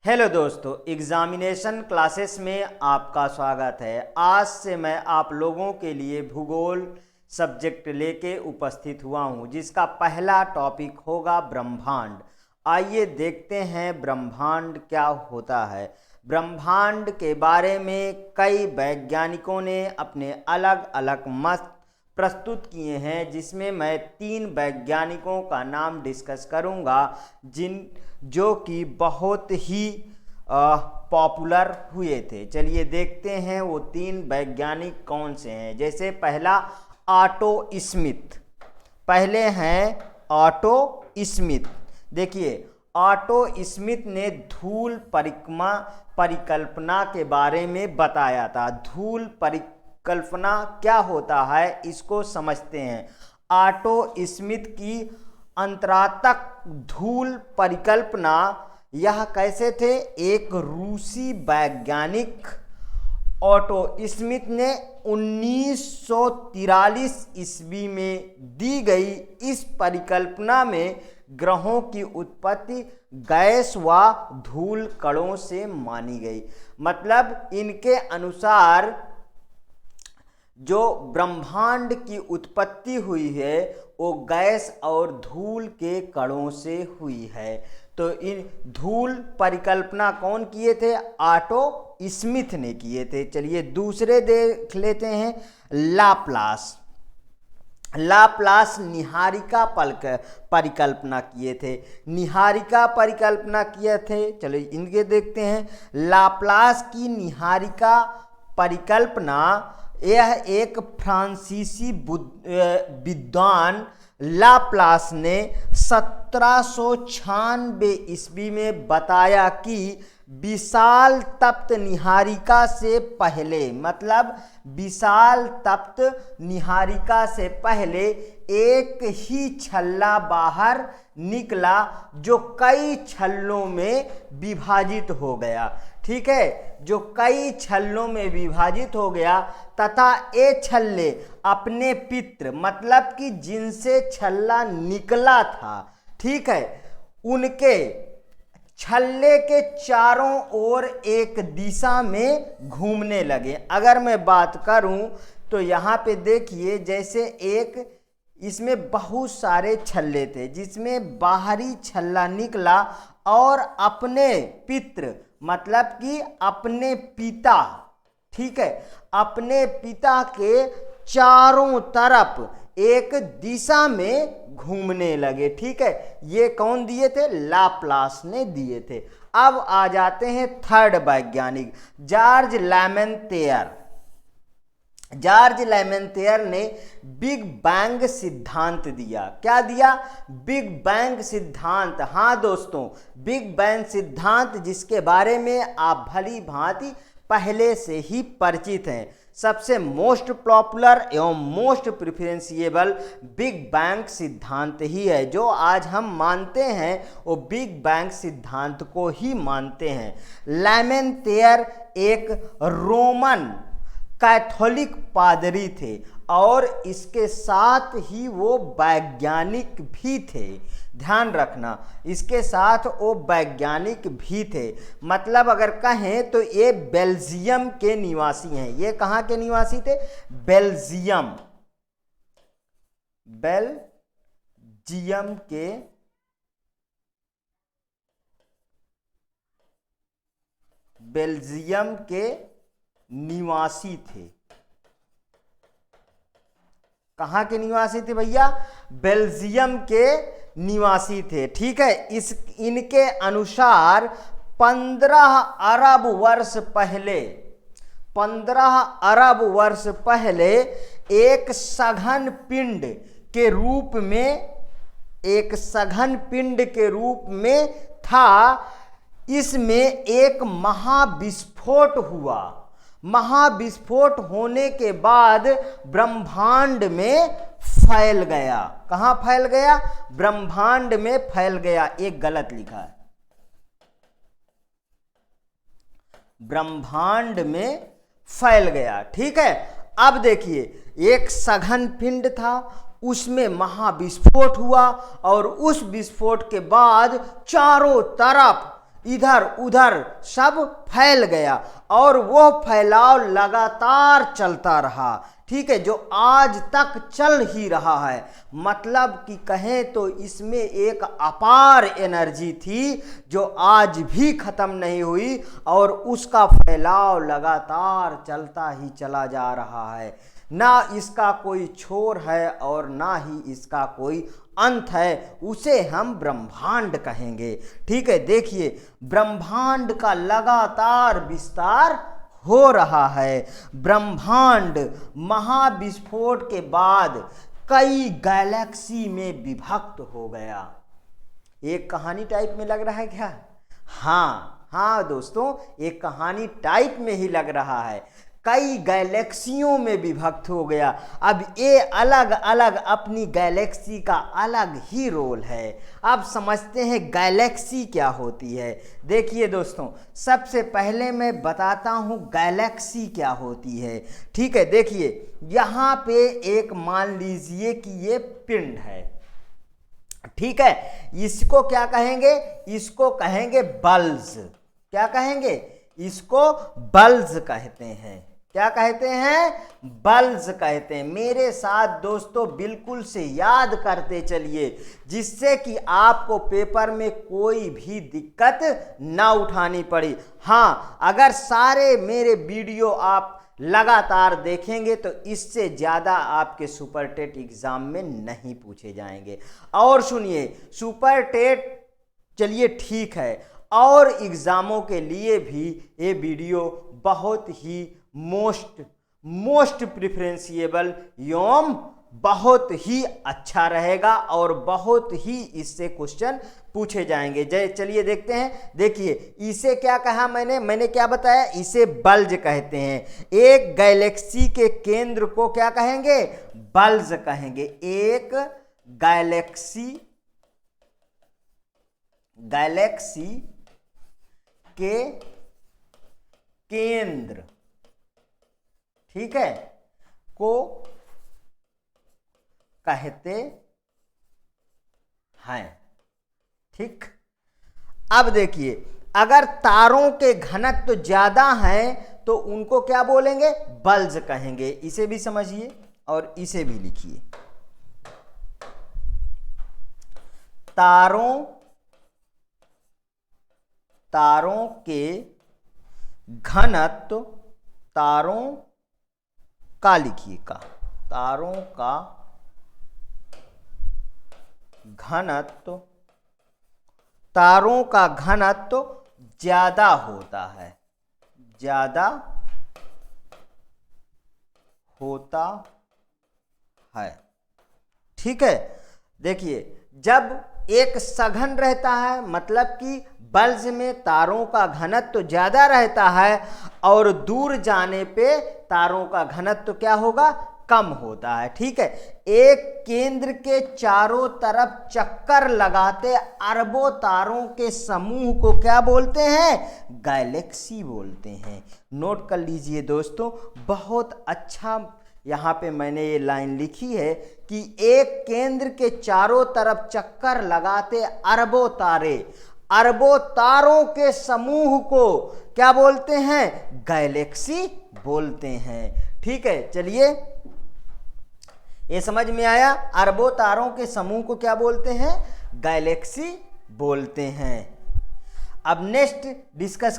Hello दोस्तों, examination classes में आपका स्वागत है। आज से मैं आप लोगों के लिए भूगोल सब्जेक्ट लेके उपस्थित हुआ हूं, जिसका पहला टॉपिक होगा ब्रह्मांड। आइए देखते हैं ब्रह्मांड क्या होता है। ब्रह्मांड के बारे में कई वैज्ञानिकों ने अपने अलग अलग मत प्रस्तुत किए हैं, जिसमें मैं 3 वैज्ञानिकों का नाम डिस्कस करूंगा जो कि बहुत ही पॉपुलर हुए थे। चलिए देखते हैं वो 3 वैज्ञानिक कौन से हैं। जैसे पहला ऑटो स्मिथ, पहले हैं ऑटो स्मिथ। देखिए, ऑटो स्मिथ ने धूल परिकल्पना के बारे में बताया था। धूल परिकल्पना क्या होता है, इसको समझते हैं। ऑटो स्मिथ की अंतरातक धूल परिकल्पना यह कैसे थे, एक रूसी वैज्ञानिक ऑटो स्मिथ ने 1943 ईस्वी में दी गई इस परिकल्पना में ग्रहों की उत्पत्ति गैस व धूल कणों से मानी गई। मतलब इनके अनुसार जो ब्रह्मांड की उत्पत्ति हुई है वो गैस और धूल के कणों से हुई है। तो इन धूल परिकल्पना कौन किए थे? ऑटो स्मिथ ने किए थे। चलिए दूसरे देख लेते हैं, लाप्लास। लाप्लास निहारिका परिकल्पना किए थे। निहारिका परिकल्पना किए थे। चलिए इनके देखते हैं। लाप्लास की निहारिका परिकल्पना, यह एक फ्रांसीसी विद्वान लाप्लास ने 1796 ईस्वी में बताया कि विशाल तप्त निहारिका से पहले, मतलब विशाल तप्त निहारिका से पहले एक ही छल्ला बाहर निकला जो कई छल्लों में विभाजित हो गया। ठीक है, जो कई छल्लों में विभाजित हो गया तथा ये छल्ले अपने पित्र, मतलब कि जिनसे छल्ला निकला था, ठीक है, उनके छल्ले के चारों ओर एक दिशा में घूमने लगे। अगर मैं बात करूं तो यहाँ पे देखिए, जैसे एक इसमें बहुत सारे छल्ले थे, जिसमें बाहरी छल्ला निकला और अपने पित्र, मतलब कि अपने पिता, ठीक है, अपने पिता के चारों तरफ एक दिशा में घूमने लगे। ठीक है, ये कौन दिए थे? लाप्लास ने दिए थे। अब आ जाते हैं थर्ड वैज्ञानिक, जॉर्ज लेमेंतेयर। जॉर्ज लेमेंतेयर ने बिग बैंग सिद्धांत दिया। क्या दिया? बिग बैंग सिद्धांत। हाँ दोस्तों, बिग बैंग सिद्धांत, जिसके बारे में आप भली भांति पहले से ही परिचित हैं। सबसे मोस्ट पॉपुलर एवं मोस्ट प्रिफरेंशिएबल बिग बैंग सिद्धांत ही है। जो आज हम मानते हैं वो बिग बैंग सिद्धांत को ही मानते हैं। लेमेंतेयर एक रोमन कैथोलिक पादरी थे और इसके साथ ही वो वैज्ञानिक भी थे। ध्यान रखना, इसके साथ वो वैज्ञानिक भी थे। मतलब अगर कहें तो ये बेल्जियम के निवासी हैं। ये कहाँ के निवासी थे? बेल्जियम। बेल्जियम के निवासी थे। कहाँ के निवासी थे भैया? बेल्जियम के निवासी थे। ठीक है, इनके अनुसार 15 अरब वर्ष पहले, 15 अरब वर्ष पहले एक सघन पिंड के रूप में, एक सघन पिंड के रूप में था। इसमें एक महाविस्फोट हुआ। महाविस्फोट होने के बाद ब्रह्मांड में फैल गया। कहाँ फैल गया? ब्रह्मांड में फैल गया। एक गलत लिखा है, ब्रह्मांड में फैल गया। ठीक है, अब देखिए, एक सघन पिंड था, उसमें महाविस्फोट हुआ और उस विस्फोट के बाद चारों तरफ इधर उधर सब फैल गया और वो फैलाव लगातार चलता रहा, ठीक है, जो आज तक चल ही रहा है। मतलब कि कहें तो इसमें एक अपार एनर्जी थी जो आज भी खत्म नहीं हुई और उसका फैलाव लगातार चलता ही चला जा रहा है। ना इसका कोई छोर है और ना ही इसका कोई अंत है, उसे हम ब्रह्मांड कहेंगे। ठीक है, देखिए ब्रह्मांड का लगातार विस्तार हो रहा है। ब्रह्मांड महाविस्फोट के बाद कई गैलेक्सी में विभक्त हो गया। एक कहानी टाइप में लग रहा है क्या? हाँ दोस्तों, एक कहानी टाइप में ही लग रहा है। कई गैलेक्सियों में विभक्त हो गया। अब ये अलग अलग अपनी गैलेक्सी का अलग ही रोल है। अब समझते हैं गैलेक्सी क्या होती है। देखिए दोस्तों, सबसे पहले मैं बताता हूँ गैलेक्सी क्या होती है। ठीक है, देखिए यहाँ पे एक मान लीजिए कि ये पिंड है, ठीक है, इसको क्या कहेंगे? इसको कहेंगे बल्ज। क्या कहेंगे? इसको बल्ज कहते हैं। क्या कहते हैं? बल्ज कहते हैं। मेरे साथ दोस्तों बिल्कुल से याद करते चलिए, जिससे कि आपको पेपर में कोई भी दिक्कत ना उठानी पड़ी। हाँ, अगर सारे मेरे वीडियो आप लगातार देखेंगे तो इससे ज़्यादा आपके सुपर टेट एग्ज़ाम में नहीं पूछे जाएंगे। और सुनिए, सुपर टेट चलिए ठीक है, और एग्ज़ामों के लिए भी ये वीडियो बहुत ही मोस्ट प्रिफरेंशिएबल एवं बहुत ही अच्छा रहेगा और बहुत ही इससे क्वेश्चन पूछे जाएंगे। चलिए देखते हैं। देखिए इसे क्या कहा मैंने क्या बताया? इसे बल्ज कहते हैं। एक गैलेक्सी के केंद्र को क्या कहेंगे? बल्ज कहेंगे। एक गैलेक्सी के केंद्र, ठीक है, को कहते हैं। ठीक, अब देखिए अगर तारों के घनत्व तो ज्यादा हैं तो उनको क्या बोलेंगे? बल्ज कहेंगे। इसे भी समझिए और इसे भी लिखिए। तारों के घनत्व, तारों का लिखिए का, तारों का घनत्व, तारों का घनत्व ज्यादा होता है, ज्यादा होता है। ठीक है, देखिए जब एक सघन रहता है, मतलब कि बल्ज में तारों का घनत्व ज्यादा रहता है और दूर जाने पे तारों का घनत्व क्या होगा? कम होता है। ठीक है, एक केंद्र के चारों तरफ चक्कर लगाते अरबों तारों के समूह को क्या बोलते हैं? गैलेक्सी बोलते हैं। नोट कर लीजिए दोस्तों, बहुत अच्छा यहाँ पे मैंने ये लाइन लिखी है कि एक केंद्र के चारों तरफ चक्कर लगाते अरबों तारे, अरबों तारों के समूह को क्या बोलते हैं? गैलेक्सी बोलते हैं। ठीक है, चलिए ये समझ में आया। अरबों तारों के समूह को क्या बोलते हैं? गैलेक्सी बोलते हैं। अब नेक्स्ट डिस्कस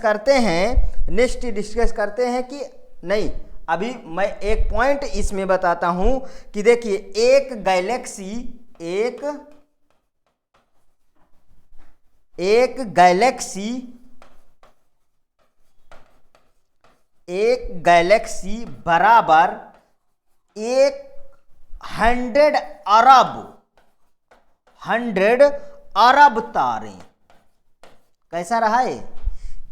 करते हैं कि नहीं, अभी मैं एक पॉइंट इसमें बताता हूं कि देखिए एक गैलेक्सी बराबर 100 अरब तारे। कैसा रहा है?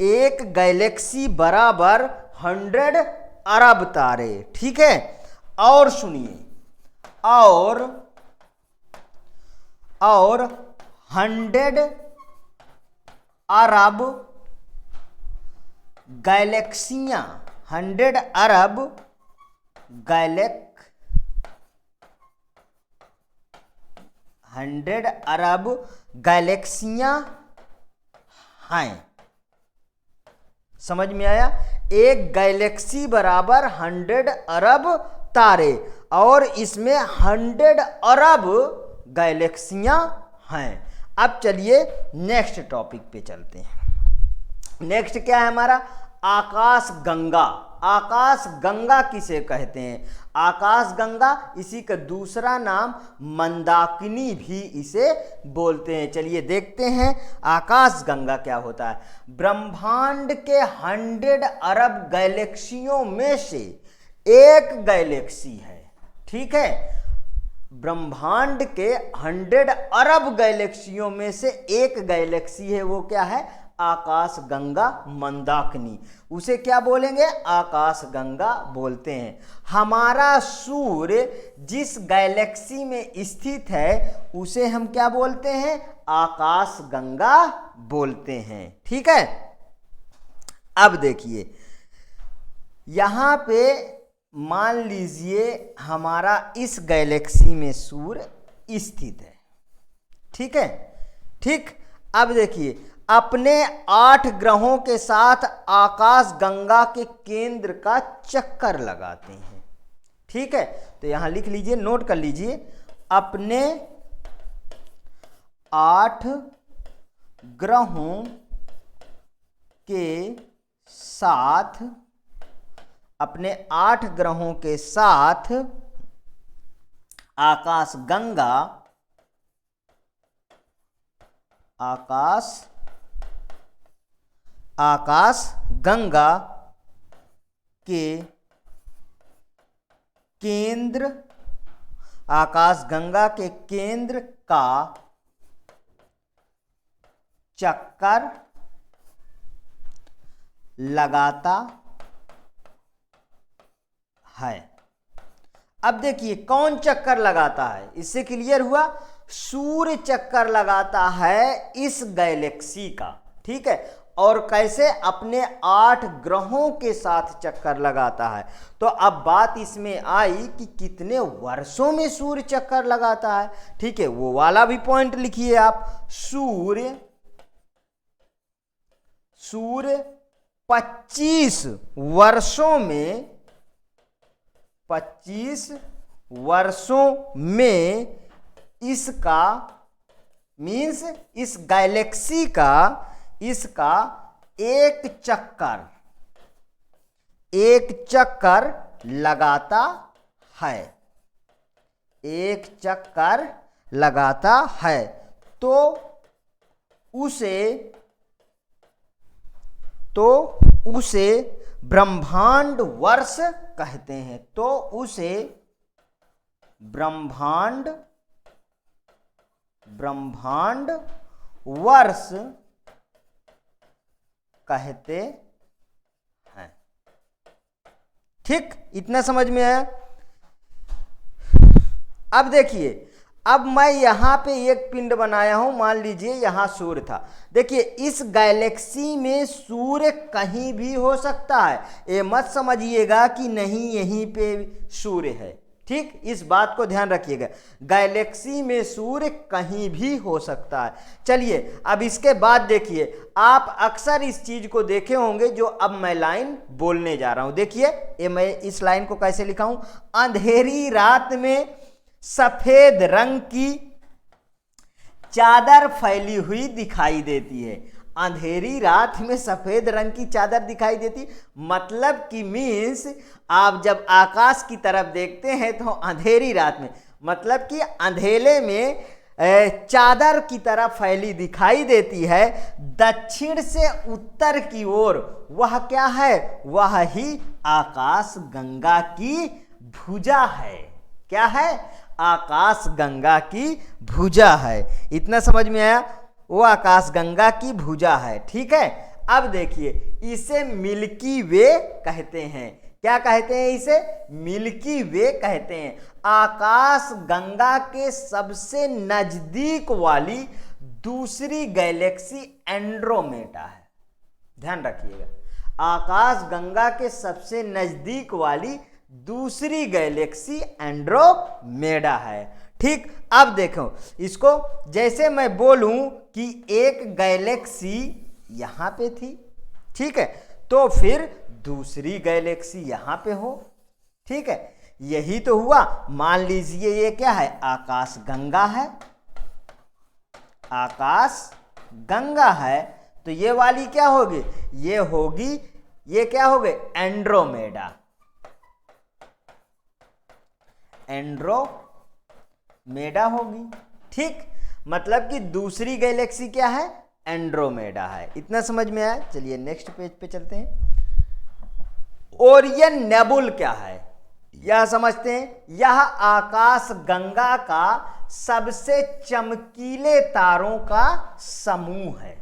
एक गैलेक्सी बराबर 100 अरब तारे। ठीक है, और सुनिए, और 100 अरब गैलेक्सियां, 100 अरब गैलेक्सियां हैं। समझ में आया? एक गैलेक्सी बराबर 100 अरब तारे और इसमें 100 अरब गैलेक्सियां हैं। अब चलिए नेक्स्ट टॉपिक पे चलते हैं। नेक्स्ट क्या है हमारा? आकाश गंगा। आकाश गंगा किसे कहते हैं? आकाश गंगा, इसी का दूसरा नाम मंदाकिनी भी इसे बोलते हैं। चलिए देखते हैं आकाश गंगा क्या होता है। ब्रह्मांड के 100 अरब गैलेक्सियों में से एक गैलेक्सी है, ठीक है। ब्रह्मांड के 100 अरब गैलेक्सियों में से एक गैलेक्सी है, वो क्या है? आकाश गंगा मंदाकिनी। उसे क्या बोलेंगे? आकाश गंगा बोलते हैं। हमारा सूर्य जिस गैलेक्सी में स्थित है उसे हम क्या बोलते हैं? आकाश गंगा बोलते हैं, ठीक है। अब देखिए यहां पे मान लीजिए हमारा इस गैलेक्सी में सूर्य स्थित है, ठीक है। ठीक, अब देखिए अपने 8 ग्रहों के साथ आकाश गंगा के केंद्र का चक्कर लगाते हैं, ठीक है। तो यहां लिख लीजिए, नोट कर लीजिए, अपने 8 ग्रहों के साथ, अपने 8 ग्रहों के साथ आकाश गंगा, आकाश गंगा के केंद्र, आकाश गंगा के केंद्र का चक्कर लगाता है। अब देखिए कौन चक्कर लगाता है, इससे क्लियर हुआ। सूर्य चक्कर लगाता है इस गैलेक्सी का, ठीक है। और कैसे? अपने 8 ग्रहों के साथ चक्कर लगाता है। तो अब बात इसमें आई कि कितने वर्षों में सूर्य चक्कर लगाता है, ठीक है। वो वाला भी पॉइंट लिखिए आप। सूर्य 25 वर्षों में, 25 वर्षों में इसका मीन्स इस गैलेक्सी का, इसका एक चक्कर लगाता है, एक चक्कर लगाता है। तो उसे ब्रह्मांड वर्ष कहते हैं। तो उसे ब्रह्मांड वर्ष कहते हैं, ठीक। इतना समझ में आया? अब देखिए, अब मैं यहां पे एक पिंड बनाया हूं, मान लीजिए यहां सूर्य था। देखिए इस गैलेक्सी में सूर्य कहीं भी हो सकता है, ये मत समझिएगा कि नहीं यहीं पे सूर्य है, ठीक। इस बात को ध्यान रखिएगा, गैलेक्सी में सूर्य कहीं भी हो सकता है। चलिए अब इसके बाद देखिए, आप अक्सर इस चीज को देखे होंगे जो अब मैं लाइन बोलने जा रहा हूं। देखिए ये मैं इस लाइन को कैसे लिखा हूं। अंधेरी रात में सफेद रंग की चादर फैली हुई दिखाई देती है। अंधेरी रात में सफेद रंग की चादर दिखाई देती, मतलब कि मीन्स आप जब आकाश की तरफ देखते हैं तो अंधेरी रात में, मतलब कि अंधेरे में चादर की तरह फैली दिखाई देती है। दक्षिण से उत्तर की ओर वह क्या है? वह ही आकाश गंगा की भुजा है। क्या है? आकाश गंगा की भुजा है। इतना समझ में आया? वो आकाश गंगा की भुजा है, ठीक है। अब देखिए इसे मिल्की वे कहते हैं। क्या कहते हैं इसे? मिल्की वे कहते हैं। आकाश गंगा के सबसे नजदीक वाली दूसरी गैलेक्सी एंड्रोमेडा है। ध्यान रखिएगा, आकाश गंगा के सबसे नजदीक वाली दूसरी गैलेक्सी एंड्रोमेडा है, ठीक। अब देखो इसको, जैसे मैं बोलूं कि एक गैलेक्सी यहां पे थी, ठीक है, तो फिर दूसरी गैलेक्सी यहां पे हो। ठीक है, यही तो हुआ। मान लीजिए ये क्या है, आकाश गंगा है, आकाश गंगा है, तो ये वाली क्या होगी, ये होगी, ये क्या हो गई, एंड्रोमेडा, एंड्रोमेडा होगी। ठीक, मतलब कि दूसरी गैलेक्सी क्या है, एंड्रोमेडा है। इतना समझ में आया। चलिए नेक्स्ट पेज पे चलते हैं। ओरियन नेबुल क्या है, यह समझते हैं। यह आकाश गंगा का सबसे चमकीले तारों का समूह है।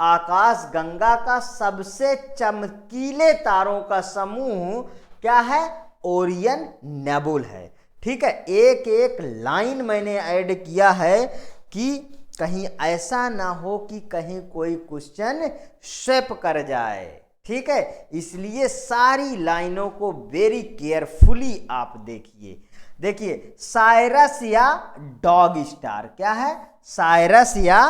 आकाश गंगा का सबसे चमकीले तारों का समूह क्या है, ओरियन नेबुल है। ठीक है, एक एक लाइन मैंने ऐड किया है कि कहीं ऐसा ना हो कि कहीं कोई क्वेश्चन स्वेप कर जाए। ठीक है, इसलिए सारी लाइनों को वेरी केयरफुली आप देखिए। देखिए, साइरस या डॉग स्टार क्या है, साइरस या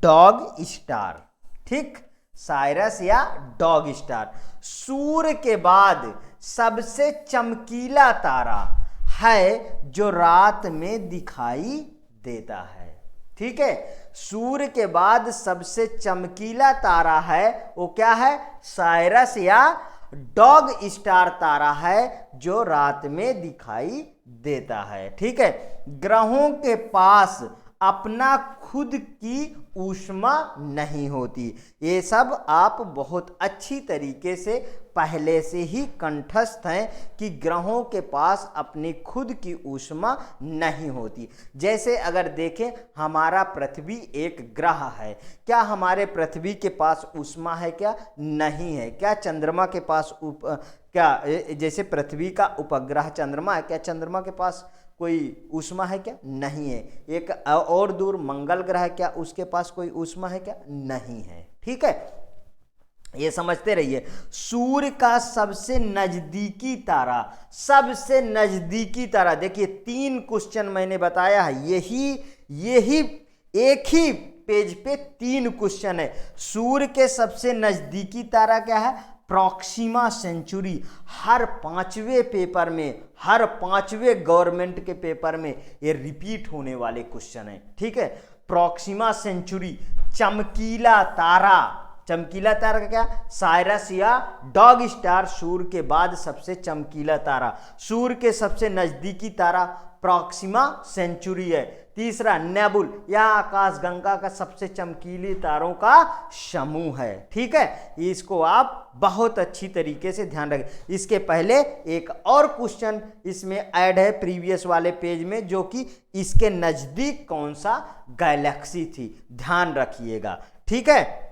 डॉग स्टार। ठीक, साइरस या डॉग स्टार सूर्य के बाद सबसे चमकीला तारा है जो रात में दिखाई देता है। ठीक है, सूर्य के बाद सबसे चमकीला तारा है वो क्या है, साइरस या डॉग स्टार तारा है जो रात में दिखाई देता है। ठीक है, ग्रहों के पास अपना खुद की ऊष्मा नहीं होती। ये सब आप बहुत अच्छी तरीके से पहले से ही कंठस्थ हैं कि ग्रहों के पास अपनी खुद की ऊष्मा नहीं होती। जैसे अगर देखें, हमारा पृथ्वी एक ग्रह है, क्या हमारे पृथ्वी के पास ऊष्मा है क्या, नहीं है। क्या चंद्रमा के पास क्या जैसे पृथ्वी का उपग्रह चंद्रमा है, क्या चंद्रमा के पास कोई ऊष्मा है क्या, नहीं है। एक और दूर मंगल ग्रह, क्या उसके पास कोई ऊष्मा है क्या, नहीं है। ठीक है, ये समझते रहिए। सूर्य का सबसे नजदीकी तारा, सबसे नजदीकी तारा, देखिए 3 क्वेश्चन मैंने बताया है, यही एक ही पेज पे 3 क्वेश्चन है। सूर्य के सबसे नजदीकी तारा क्या है, प्रॉक्सिमा सेंचुरी। हर 5वें पेपर में, हर 5वें गवर्नमेंट के पेपर में ये रिपीट होने वाले क्वेश्चन है। ठीक है, प्रॉक्सिमा सेंचुरी, चमकीला तारा, चमकीला तारा का क्या, साइरस या डॉग स्टार, सूर्य के बाद सबसे चमकीला तारा। सूर्य के सबसे नजदीकी तारा प्रॉक्सिमा सेंचुरी है। तीसरा नेबुल, यह आकाश गंगा का सबसे चमकीले तारों का समूह है। ठीक है, इसको आप बहुत अच्छी तरीके से ध्यान रखें। इसके पहले एक और क्वेश्चन इसमें ऐड है प्रीवियस वाले पेज में, जो कि इसके नजदीक कौन सा गैलेक्सी थी, ध्यान रखिएगा। ठीक है,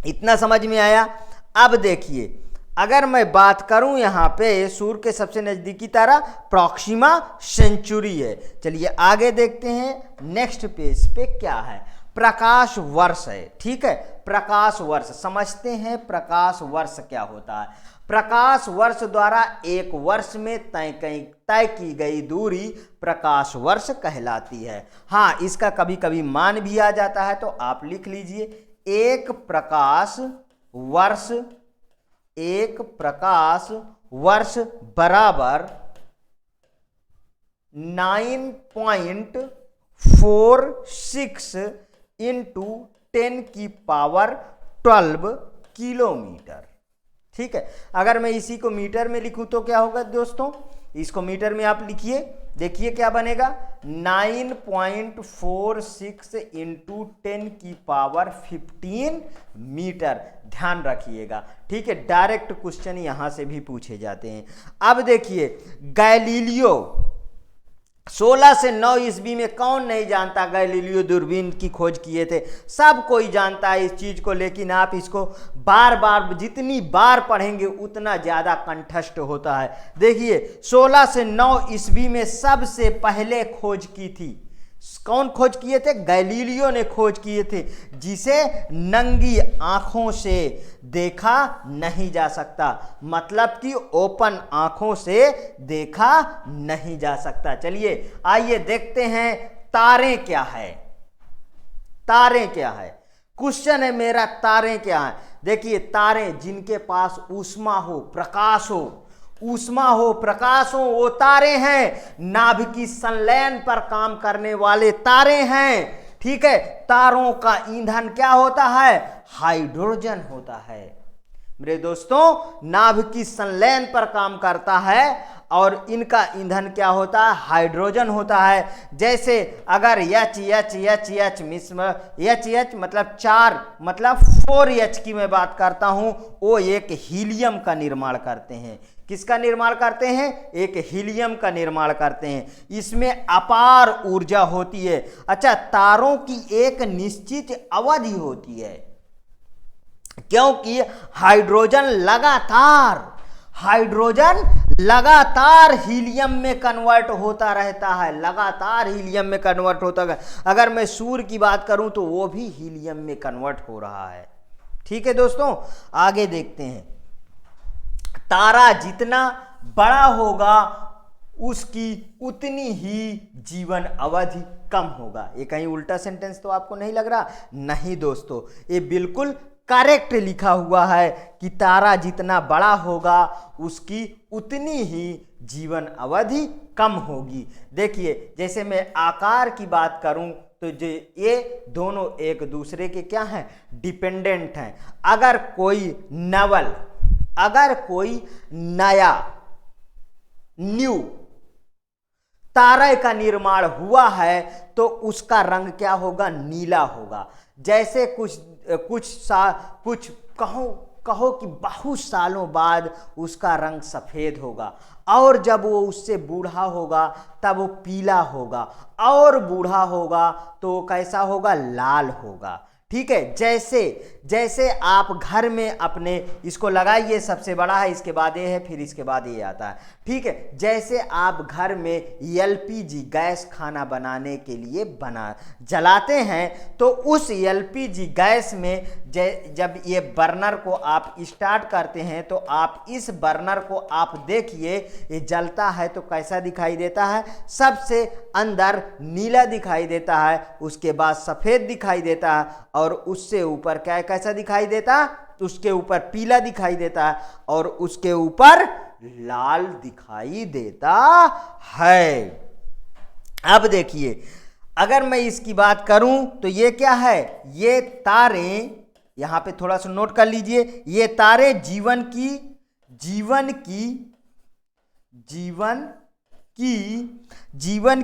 इतना समझ में आया। अब देखिए, अगर मैं बात करूं यहां पे सूर्य के सबसे नजदीकी तारा प्रॉक्सिमा सेंचुरी है। चलिए आगे देखते हैं, नेक्स्ट पेज पे क्या है, प्रकाश वर्ष है। ठीक है, प्रकाश वर्ष समझते हैं। प्रकाश वर्ष क्या होता है, प्रकाश वर्ष द्वारा एक वर्ष में तय की गई दूरी प्रकाश वर्ष कहलाती है। हाँ, इसका कभी कभी मान भी आ जाता है, तो आप लिख लीजिए, एक प्रकाश वर्ष बराबर 9.46 इंटू 10⁻12 किलोमीटर। ठीक है, अगर मैं इसी को मीटर में लिखूं तो क्या होगा दोस्तों, इसको मीटर में आप लिखिए, देखिए क्या बनेगा, 9.46 इंटू 10⁻15 मीटर। ध्यान रखिएगा। ठीक है, डायरेक्ट क्वेश्चन यहां से भी पूछे जाते हैं। अब देखिए, गैलीलियो 16 से 9 ईस्वी में, कौन नहीं जानता गैलीलियो दूरबीन की खोज किए थे, सब कोई जानता है इस चीज को, लेकिन आप इसको बार बार जितनी बार पढ़ेंगे उतना ज्यादा कंठस्थ होता है। देखिए, 16 से 9 ईस्वी में सबसे पहले खोज की थी, कौन खोज किए थे, गैलीलियो ने खोज किए थे, जिसे नंगी आंखों से देखा नहीं जा सकता, मतलब कि ओपन आंखों से देखा नहीं जा सकता। चलिए आइए देखते हैं तारे क्या है, तारे क्या है। क्वेश्चन है मेरा, तारे क्या हैं? देखिए, तारे जिनके पास ऊष्मा हो, प्रकाश हो, ऊष्मा हो, प्रकाश हो, वो तारे हैं। नाभिकीय संलयन पर काम करने वाले तारे हैं। ठीक है, तारों का ईंधन क्या होता है? हाइड्रोजन होता है। मेरे दोस्तों, नाभिकीय संलयन पर काम करता है और इनका ईंधन क्या होता है? हाइड्रोजन होता है। जैसे अगर H H H H H H मतलब 4 मतलब 4H की मैं बात करता हूं, वो एक हीलियम का निर्माण करते हैं। किसका निर्माण करते हैं? एक हीलियम का निर्माण करते हैं। इसमें अपार ऊर्जा होती है। अच्छा, तारों की एक निश्चित अवधि होती है, क्योंकि हाइड्रोजन लगातार हीलियम में कन्वर्ट होता रहता है, लगातार हीलियम में कन्वर्ट होता है। अगर मैं सूर्य की बात करूं तो वो भी हीलियम में कन्वर्ट हो रहा है। ठीक है दोस्तों, आगे देखते हैं। तारा जितना बड़ा होगा उसकी उतनी ही जीवन अवधि कम होगा। ये कहीं उल्टा सेंटेंस तो आपको नहीं लग रहा? नहीं दोस्तों, ये बिल्कुल करेक्ट लिखा हुआ है कि तारा जितना बड़ा होगा उसकी उतनी ही जीवन अवधि कम होगी। देखिए, जैसे मैं आकार की बात करूं तो ये दोनों एक दूसरे के क्या हैं? डिपेंडेंट हैं। अगर कोई नया न्यू तारे का निर्माण हुआ है तो उसका रंग क्या होगा? नीला होगा। जैसे कुछ कहो कि बहुत सालों बाद उसका रंग सफेद होगा, और जब वो उससे बूढ़ा होगा तब वो पीला होगा, और बूढ़ा होगा तो कैसा होगा? लाल होगा। ठीक है, जैसे आप घर में अपने, इसको लगाइए, सबसे बड़ा है, इसके बाद ये है, फिर इसके बाद ये आता है। ठीक है, जैसे आप घर में एलपीजी गैस खाना बनाने के लिए जलाते हैं, तो उस एलपीजी गैस में जब ये बर्नर को आप स्टार्ट करते हैं तो आप इस बर्नर को आप देखिए, ये जलता है तो कैसा दिखाई देता है? सबसे अंदर नीला दिखाई देता है, उसके बाद सफ़ेद दिखाई देता है, और उससे ऊपर क्या कैसा दिखाई देता? उसके ऊपर पीला दिखाई देता है, और उसके ऊपर लाल दिखाई देता है। अब देखिए, अगर मैं इसकी बात करूं तो ये क्या है? ये तारे, यहां पे थोड़ा सा नोट कर लीजिए, ये तारे जीवन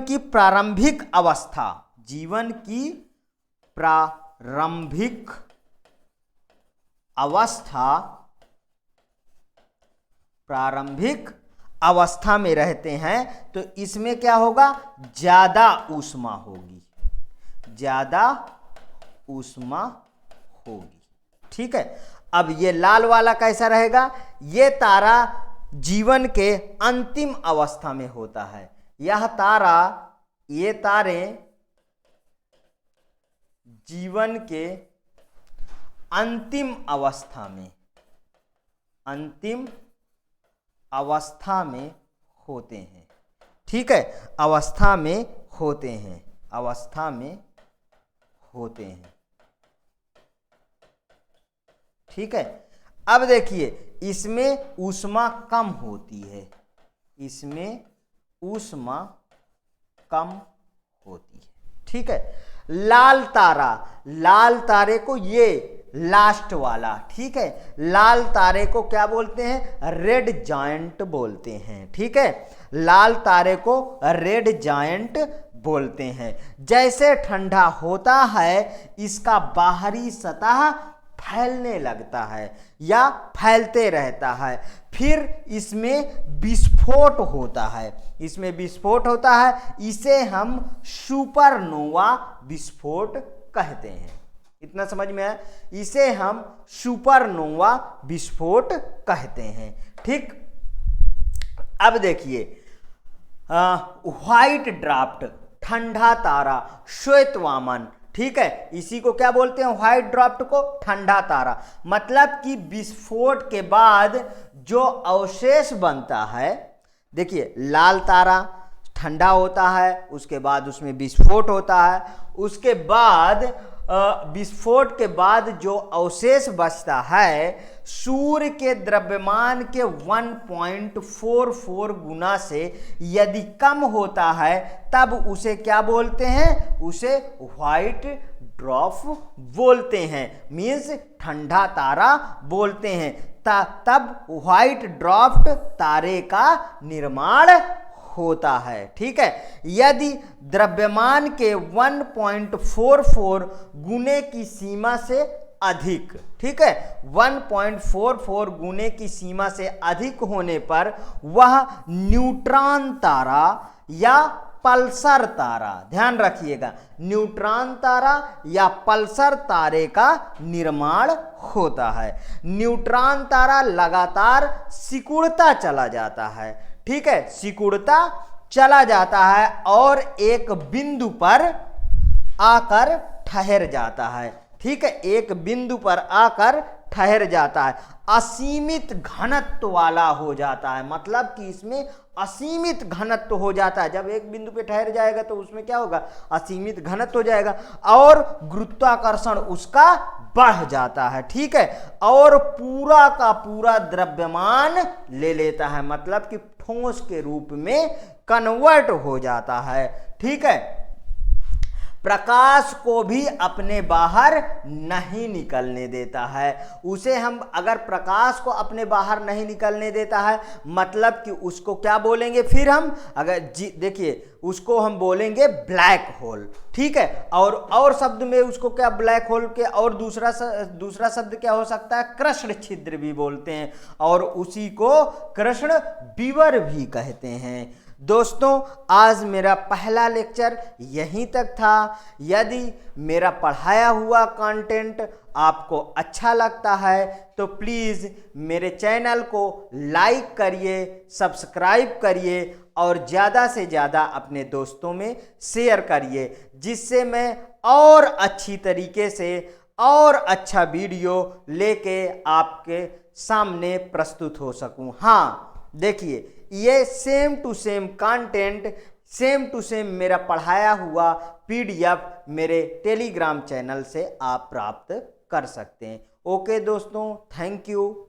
की प्रारंभिक अवस्था में रहते हैं, तो इसमें क्या होगा? ज्यादा ऊष्मा होगी। ठीक है, अब ये लाल वाला कैसा रहेगा? ये तारा जीवन के अंतिम अवस्था में होता है। ये तारे जीवन के अंतिम अवस्था में होते हैं। ठीक है, अवस्था में होते हैं। ठीक है, अब देखिए, इसमें ऊष्मा कम होती है, ठीक है। लाल तारे को, ये लास्ट वाला, ठीक है, लाल तारे को क्या बोलते हैं? रेड जायंट बोलते हैं। ठीक है, लाल तारे को रेड जायंट बोलते हैं। जैसे ठंडा होता है, इसका बाहरी सतह फैलने लगता है या फैलते रहता है, फिर इसमें विस्फोट होता है। इसे हम सुपरनोवा विस्फोट कहते हैं। इतना समझ में आया? इसे हम सुपरनोवा विस्फोट कहते हैं। ठीक, अब देखिए, व्हाइट ड्राफ्ट, ठंडा तारा, श्वेत वामन, ठीक है, इसी को क्या बोलते हैं? व्हाइट ड्राफ्ट को ठंडा तारा। मतलब कि विस्फोट के बाद जो अवशेष बनता है, देखिए, लाल तारा ठंडा होता है, उसके बाद उसमें विस्फोट होता है, उसके बाद विस्फोट के बाद जो अवशेष बचता है सूर्य के द्रव्यमान के 1.44 गुना से यदि कम होता है तब उसे क्या बोलते हैं? उसे व्हाइट ड्वार्फ बोलते हैं, मीन्स ठंडा तारा बोलते हैं। तब व्हाइट ड्वार्फ तारे का निर्माण होता है। ठीक है, यदि द्रव्यमान के 1.44 गुने की सीमा से अधिक, ठीक है, 1.44 गुने की सीमा से अधिक होने पर वह न्यूट्रॉन तारा या पल्सर तारा, ध्यान रखिएगा, न्यूट्रॉन तारा या पल्सर तारे का निर्माण होता है। न्यूट्रॉन तारा लगातार सिकुड़ता चला जाता है, ठीक है, सिकुड़ता चला जाता है और एक बिंदु पर आकर ठहर जाता है। ठीक है, एक बिंदु पर आकर ठहर जाता है, असीमित घनत्व वाला हो जाता है, मतलब कि इसमें असीमित घनत्व हो जाता है। जब एक बिंदु पे ठहर जाएगा तो उसमें क्या होगा? असीमित घनत्व हो जाएगा और गुरुत्वाकर्षण उसका बढ़ जाता है। ठीक है, और पूरा का पूरा द्रव्यमान ले लेता है, मतलब कि ठोस के रूप में कन्वर्ट हो जाता है। ठीक है, प्रकाश को भी अपने बाहर नहीं निकलने देता है। उसे हम अगर प्रकाश को अपने बाहर नहीं निकलने देता है, मतलब कि उसको क्या बोलेंगे फिर हम? अगर देखिए, उसको हम बोलेंगे ब्लैक होल। ठीक है, और शब्द में उसको क्या, ब्लैक होल के और दूसरा शब्द क्या हो सकता है? कृष्ण छिद्र भी बोलते हैं और उसी को कृष्ण विवर भी कहते हैं। दोस्तों, आज मेरा पहला लेक्चर यहीं तक था। यदि मेरा पढ़ाया हुआ कंटेंट आपको अच्छा लगता है तो प्लीज़ मेरे चैनल को लाइक करिए, सब्सक्राइब करिए और ज़्यादा से ज़्यादा अपने दोस्तों में शेयर करिए, जिससे मैं और अच्छी तरीके से और अच्छा वीडियो लेके आपके सामने प्रस्तुत हो सकूं। हाँ, देखिए, ये same to same content, same to same मेरा पढ़ाया हुआ PDF मेरे टेलीग्राम चैनल से आप प्राप्त कर सकते हैं। ओके दोस्तों, थैंक यू।